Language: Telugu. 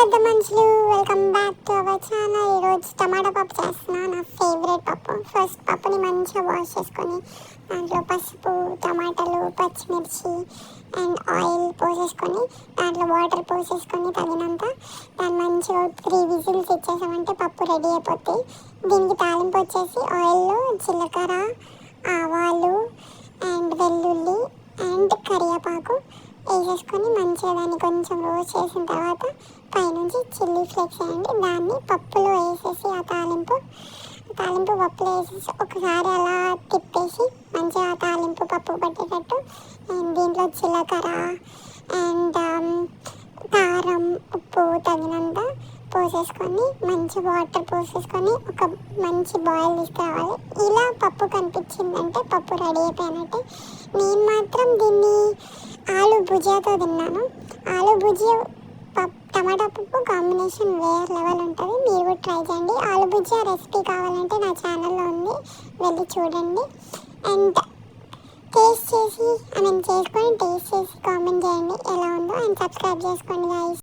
పెద్ద మనుషులు welcome back to our channel. ఈరోజు టమాటా పప్పు చేస్తున్నా, నా ఫేవరెట్ పప్పు. ఫస్ట్ పప్పుని మంచిగా వాష్ చేసుకొని దాంట్లో పసుపు, టమాటాలు, పచ్చిమిర్చి అండ్ ఆయిల్ పోసేసుకొని దాంట్లో వాటర్ పోసేసుకొని తగినంత దాన్ని మంచిగా 3 విజిల్స్ ఇచ్చేసామంటే పప్పు రెడీ అయిపోతాయి. దీనికి తాలింపు వచ్చేసి ఆయిల్లో జీలకర్ర, ఆవాలు అండ్ వెల్లుల్లి అండ్ కరివేపాకు వేసేసుకొని మంచిగా దాన్ని కొంచెం రోస్ట్ చేసిన తర్వాత పైనుంచి చిల్లీ ఫ్లేక్స్ వేయండి. దాన్ని పప్పులో వేసేసి ఆ తాలింపు పప్పులో వేసేసి ఒకసారి అలా తిప్పేసి మంచిగా ఆ తాలింపు పప్పు పట్టేటట్టు దీంట్లో జీలకర్ర అండ్ కారం, ఉప్పు తగినంత పోసేసుకొని మంచి వాటర్ పోసేసుకొని ఒక మంచి బాయిల్ తీసుకురావాలి. ఇలా పప్పు కనిపించిందంటే పప్పు రెడీ అయిపోయినట్టే. నేను మాత్రం దీన్ని ఆలు భుజియాతో తిన్నాను. ఆలు భుజియా టమాటా పప్పు కాంబినేషన్ వేరే లెవెల్ ఉంటుంది. మీరు కూడా ట్రై చేయండి. ఆలు భుజియా రెసిపీ కావాలంటే నా ఛానల్లో ఉంది, వెళ్ళి చూడండి. అండ్ చేసుకొని టేస్ట్ చేసి కామెంట్ చేయండి ఎలా ఉందో. అండ్ సబ్స్క్రైబ్ చేసుకోండి గైస్.